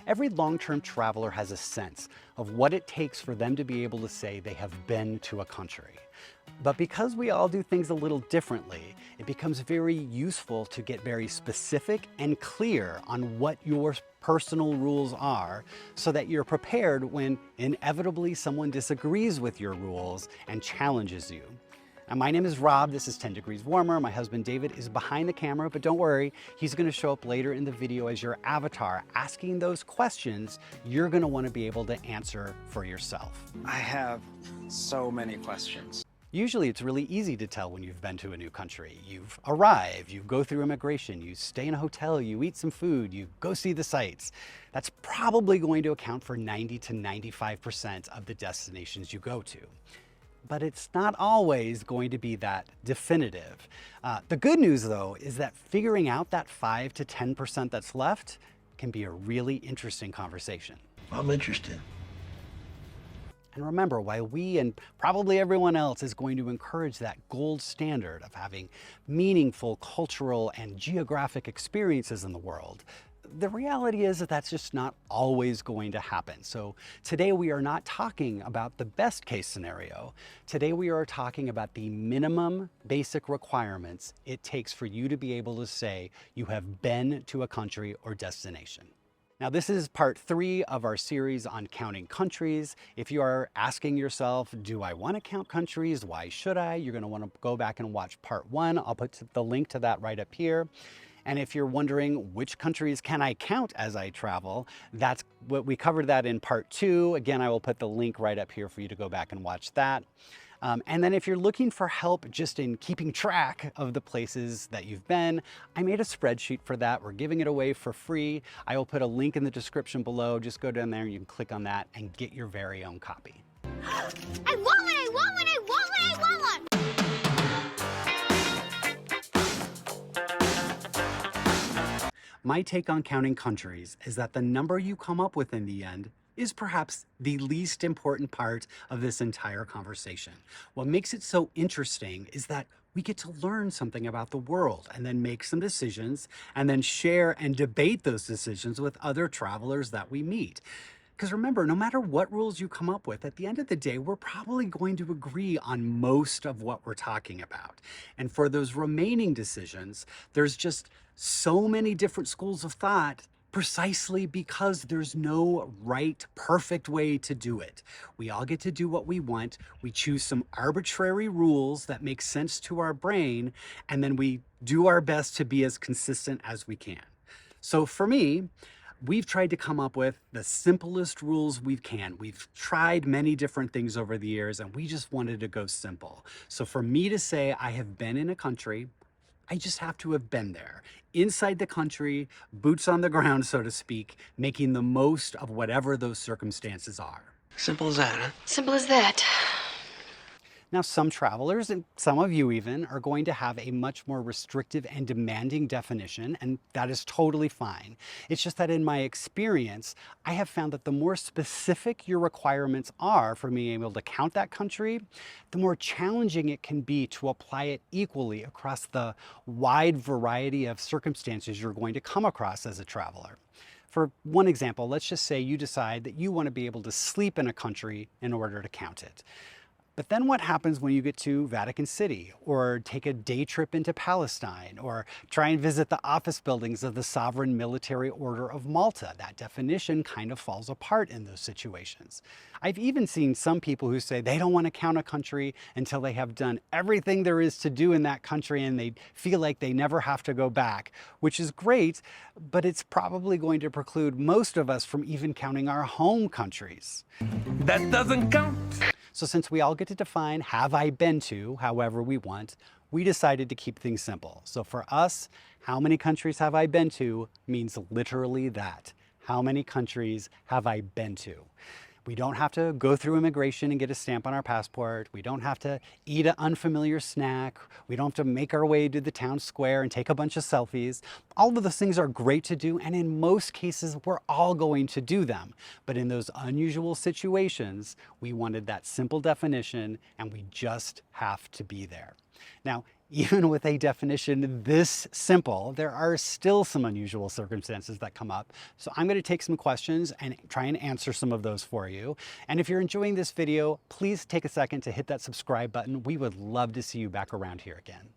Every long-term traveler has a sense of what it takes for them to be able to say they have been to a country. But because we all do things a little differently, it becomes very useful to get very specific and clear on what your personal rules are so that you're prepared when inevitably someone disagrees with your rules and challenges you. My name is Rob, this is 10 Degrees Warmer. My husband David is behind the camera, but don't worry, he's gonna show up later in the video as your avatar, asking those questions you're gonna wanna be able to answer for yourself. I have so many questions. Usually it's really easy to tell when you've been to a new country. You've arrived, you go through immigration, you stay in a hotel, you eat some food, you go see the sights. That's probably going to account for 90 to 95% of the destinations you go to. But it's not always going to be that definitive. The good news though is that figuring out that 5 to 10% that's left can be a really interesting conversation. I'm interested. And remember, while we and probably everyone else is going to encourage that gold standard of having meaningful cultural and geographic experiences in the world, the reality is that that's just not always going to happen. So today we are not talking about the best case scenario. Today we are talking about the minimum basic requirements it takes for you to be able to say you have been to a country or destination. Now, this is part 3 of our series on counting countries. If you are asking yourself, do I want to count countries? Why should I? You're going to want to go back and watch part 1. I'll put the link to that right up here. And if you're wondering which countries can I count as I travel, that's what we covered that in part 2. Again, I will put the link right up here for you to go back and watch that. And then if you're looking for help just in keeping track of the places that you've been, I made a spreadsheet for that. We're giving it away for free. I will put a link in the description below. Just go down there and you can click on that and get your very own copy. I want one, I want one, I want one, I want one! My take on counting countries is that the number you come up with in the end is perhaps the least important part of this entire conversation. What makes it so interesting is that we get to learn something about the world and then make some decisions and then share and debate those decisions with other travelers that we meet. Because remember, no matter what rules you come up with, at the end of the day, we're probably going to agree on most of what we're talking about. And for those remaining decisions, there's just so many different schools of thought precisely because there's no right, perfect way to do it. We all get to do what we want. We choose some arbitrary rules that make sense to our brain, and then we do our best to be as consistent as we can. So for me, we've tried to come up with the simplest rules we can. We've tried many different things over the years, and we just wanted to go simple. So for me to say I have been in a country, I just have to have been there, inside the country, boots on the ground, so to speak, making the most of whatever those circumstances are. Simple as that, huh? Simple as that. Now, some travelers, and some of you even, are going to have a much more restrictive and demanding definition, and that is totally fine. It's just that in my experience, I have found that the more specific your requirements are for being able to count that country, the more challenging it can be to apply it equally across the wide variety of circumstances you're going to come across as a traveler. For one example, let's just say you decide that you want to be able to sleep in a country in order to count it. But then what happens when you get to Vatican City, or take a day trip into Palestine, or try and visit the office buildings of the Sovereign Military Order of Malta? That definition kind of falls apart in those situations. I've even seen some people who say they don't want to count a country until they have done everything there is to do in that country and they feel like they never have to go back, which is great, but it's probably going to preclude most of us from even counting our home countries. That doesn't count. So since we all get to define have I been to however we want, we decided to keep things simple. So for us, how many countries have I been to means literally that. How many countries have I been to? We don't have to go through immigration and get a stamp on our passport. We don't have to eat an unfamiliar snack. We don't have to make our way to the town square and take a bunch of selfies. All of those things are great to do, and in most cases, we're all going to do them. But in those unusual situations, we wanted that simple definition, and we just have to be there. Now, Even with a definition this simple, there are still some unusual circumstances that come up. So I'm going to take some questions and try and answer some of those for you. And if you're enjoying this video, please take a second to hit that subscribe button. We would love to see you back around here again.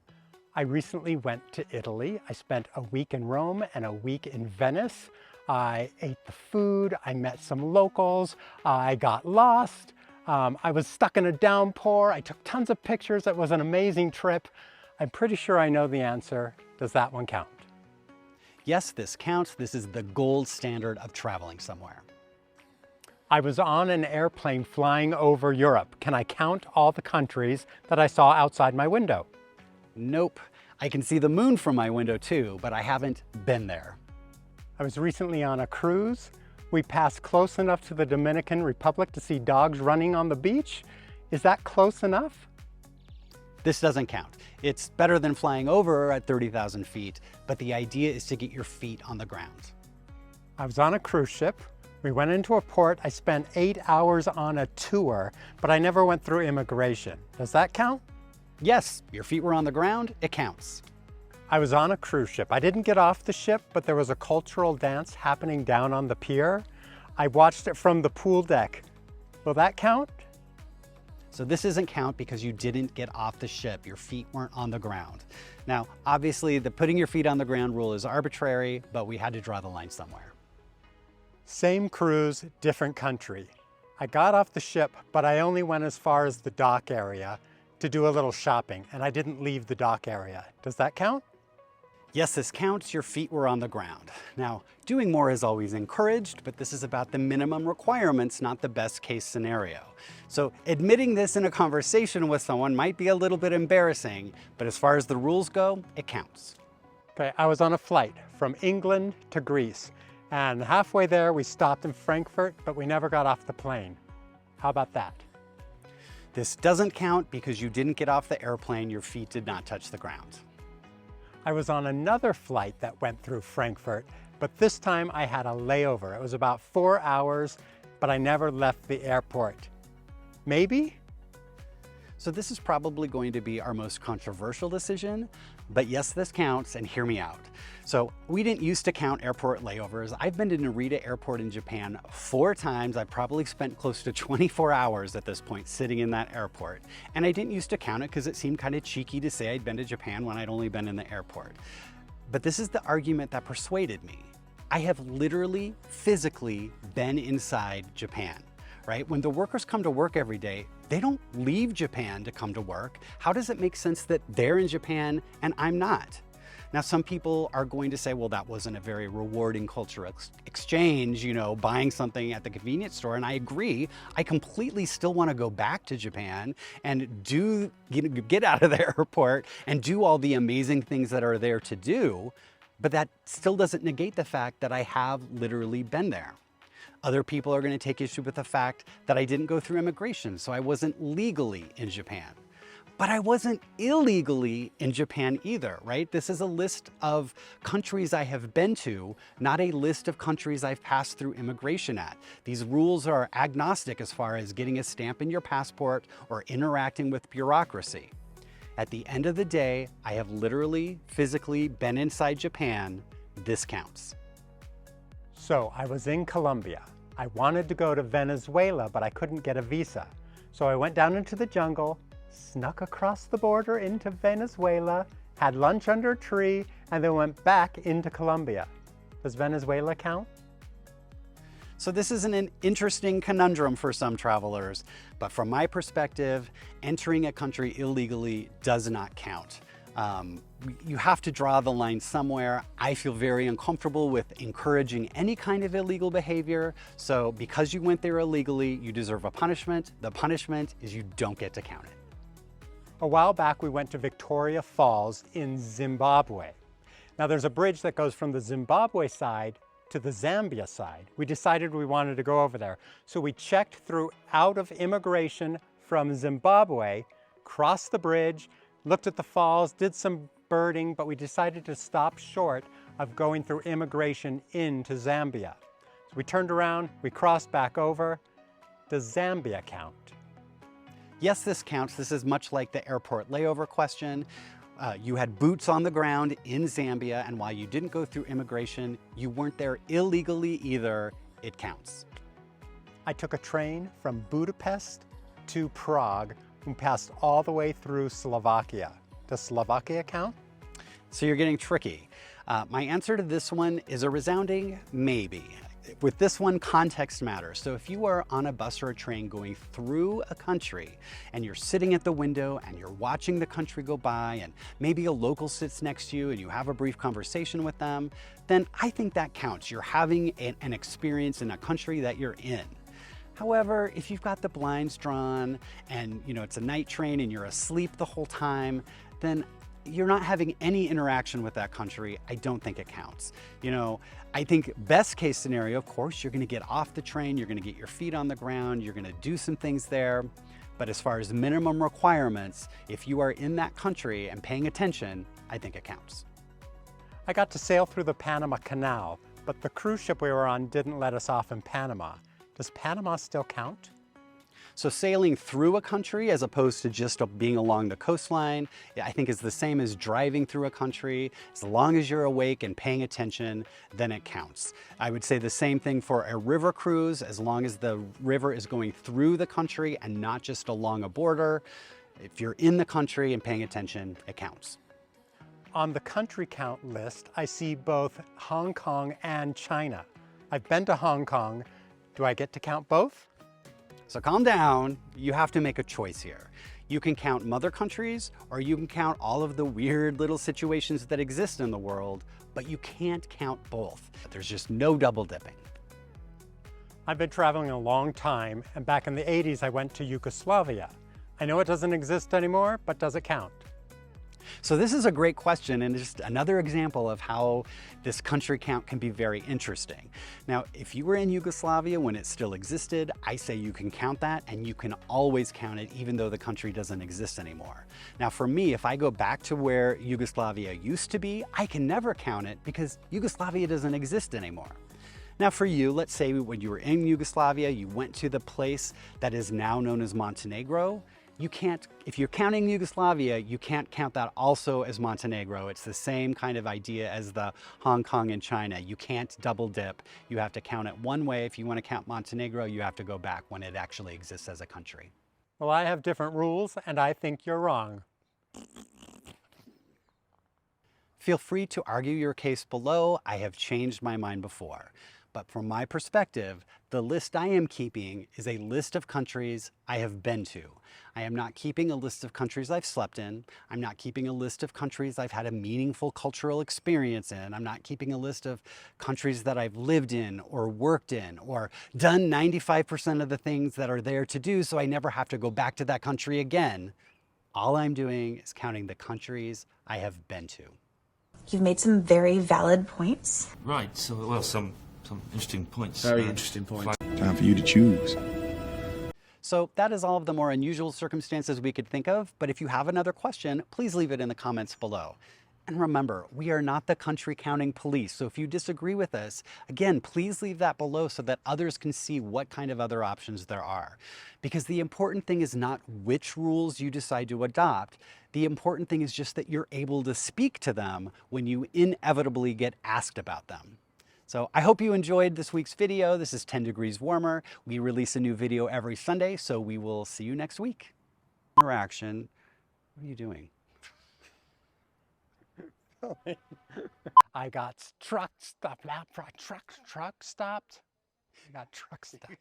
I recently went to Italy. I spent a week in Rome and a week in Venice. I ate the food, I met some locals, I got lost, I was stuck in a downpour, I took tons of pictures. It was an amazing trip. I'm pretty sure I know the answer. Does that one count? Yes, this counts. This is the gold standard of traveling somewhere. I was on an airplane flying over Europe. Can I count all the countries that I saw outside my window? Nope. I can see the moon from my window too, but I haven't been there. I was recently on a cruise. We passed close enough to the Dominican Republic to see dogs running on the beach. Is that close enough? This doesn't count. It's better than flying over at 30,000 feet, but the idea is to get your feet on the ground. I was on a cruise ship. We went into a port. I spent 8 hours on a tour, but I never went through immigration. Does that count? Yes, your feet were on the ground, it counts. I was on a cruise ship. I didn't get off the ship, but there was a cultural dance happening down on the pier. I watched it from the pool deck. Will that count? So this doesn't count because you didn't get off the ship. Your feet weren't on the ground. Now, obviously, the putting your feet on the ground rule is arbitrary, but we had to draw the line somewhere. Same cruise, different country. I got off the ship, but I only went as far as the dock area to do a little shopping, and I didn't leave the dock area. Does that count? Yes, this counts. Your feet were on the ground. Now, doing more is always encouraged, but this is about the minimum requirements, not the best case scenario. So admitting this in a conversation with someone might be a little bit embarrassing, but as far as the rules go, it counts. Okay, I was on a flight from England to Greece, and halfway there we stopped in Frankfurt, but we never got off the plane. How about that? This doesn't count because you didn't get off the airplane. Your feet did not touch the ground. I was on another flight that went through Frankfurt, but this time I had a layover. It was about 4 hours, but I never left the airport. Maybe? So this is probably going to be our most controversial decision, but yes, this counts, and hear me out. So we didn't used to count airport layovers. I've been to Narita Airport in Japan 4 times. I've probably spent close to 24 hours at this point sitting in that airport. And I didn't used to count it because it seemed kind of cheeky to say I'd been to Japan when I'd only been in the airport. But this is the argument that persuaded me. I have literally, physically been inside Japan. Right? When the workers come to work every day, they don't leave Japan to come to work. How does it make sense that they're in Japan and I'm not? Now, some people are going to say, well, that wasn't a very rewarding cultural exchange, you know, buying something at the convenience store. And I agree. I completely still want to go back to Japan and get out of the airport and do all the amazing things that are there to do. But that still doesn't negate the fact that I have literally been there. Other people are going to take issue with the fact that I didn't go through immigration, so I wasn't legally in Japan. But I wasn't illegally in Japan either, right? This is a list of countries I have been to, not a list of countries I've passed through immigration at. These rules are agnostic as far as getting a stamp in your passport or interacting with bureaucracy. At the end of the day, I have literally, physically been inside Japan. This counts. So I was in Colombia. I wanted to go to Venezuela, but I couldn't get a visa. So I went down into the jungle, snuck across the border into Venezuela, had lunch under a tree, and then went back into Colombia. Does Venezuela count? So this is an interesting conundrum for some travelers, but from my perspective, entering a country illegally does not count. You have to draw the line somewhere. I feel very uncomfortable with encouraging any kind of illegal behavior. So because you went there illegally, you deserve a punishment. The punishment is you don't get to count it. A while back, we went to Victoria Falls in Zimbabwe. Now there's a bridge that goes from the Zimbabwe side to the Zambia side. We decided we wanted to go over there. So we checked through out of immigration from Zimbabwe, crossed the bridge, looked at the falls, did some birding, but we decided to stop short of going through immigration into Zambia. So we turned around, we crossed back over. Does Zambia count? Yes, this counts. This is much like the airport layover question. You had boots on the ground in Zambia, and while you didn't go through immigration, you weren't there illegally either. It counts. I took a train from Budapest to Prague and passed all the way through Slovakia. Does Slovakia count? So you're getting tricky. My answer to this one is a resounding maybe. With this one, context matters. So if you are on a bus or a train going through a country and you're sitting at the window and you're watching the country go by and maybe a local sits next to you and you have a brief conversation with them, then I think that counts. You're having an experience in a country that you're in. However, if you've got the blinds drawn and it's a night train and you're asleep the whole time, then you're not having any interaction with that country. I don't think it counts. I think best case scenario, of course, you're gonna get off the train, you're gonna get your feet on the ground, you're gonna do some things there. But as far as minimum requirements, if you are in that country and paying attention, I think it counts. I got to sail through the Panama Canal, but the cruise ship we were on didn't let us off in Panama. Does Panama still count? So sailing through a country as opposed to just being along the coastline, I think is the same as driving through a country. As long as you're awake and paying attention, then it counts. I would say the same thing for a river cruise, as long as the river is going through the country and not just along a border. If you're in the country and paying attention, it counts. On the country count list, I see both Hong Kong and China. I've been to Hong Kong. Do I get to count both? So calm down, you have to make a choice here. You can count mother countries, or you can count all of the weird little situations that exist in the world, but you can't count both. There's just no double dipping. I've been traveling a long time, and back in the 80s I went to Yugoslavia. I know it doesn't exist anymore, but does it count? So this is a great question, and just another example of how this country count can be very interesting. Now, if you were in Yugoslavia when it still existed, I say you can count that, and you can always count it even though the country doesn't exist anymore. Now for me, if I go back to where Yugoslavia used to be, I can never count it because Yugoslavia doesn't exist anymore. Now for you, let's say when you were in Yugoslavia, you went to the place that is now known as Montenegro. You can't, if you're counting Yugoslavia, you can't count that also as Montenegro. It's the same kind of idea as the Hong Kong and China. You can't double dip. You have to count it one way. If you want to count Montenegro, you have to go back when it actually exists as a country. Well, I have different rules, and I think you're wrong. Feel free to argue your case below. I have changed my mind before. But from my perspective, the list I am keeping is a list of countries I have been to. I am not keeping a list of countries I've slept in. I'm not keeping a list of countries I've had a meaningful cultural experience in. I'm not keeping a list of countries that I've lived in or worked in or done 95% of the things that are there to do so I never have to go back to that country again. All I'm doing is counting the countries I have been to. You've made some very valid points. Right, so, well, some interesting points. Very interesting point. Time for you to choose. So that is all of the more unusual circumstances we could think of, but if you have another question, please leave it in the comments below. And remember, we are not the country counting police, so if you disagree with us, again, please leave that below so that others can see what kind of other options there are. Because the important thing is not which rules you decide to adopt, the important thing is just that you're able to speak to them when you inevitably get asked about them. So I hope you enjoyed this week's video. This is 10 Degrees Warmer. We release a new video every Sunday, so we will see you next week. Interaction. What are you doing? I got truck stopped. Truck stopped. I got truck stopped.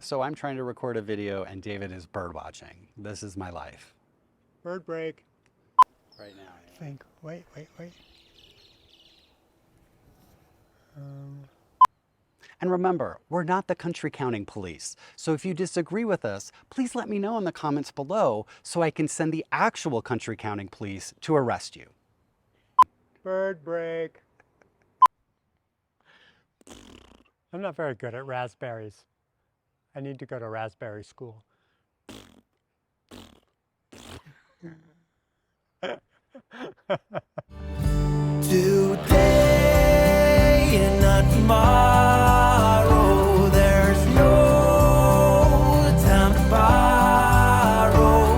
So I'm trying to record a video and David is bird watching. This is my life. Bird break. Right now. Think. Wait. And remember, we're not the country counting police. So if you disagree with us, please let me know in the comments below so I can send the actual country counting police to arrest you. Bird break. I'm not very good at raspberries. I need to go to raspberry school.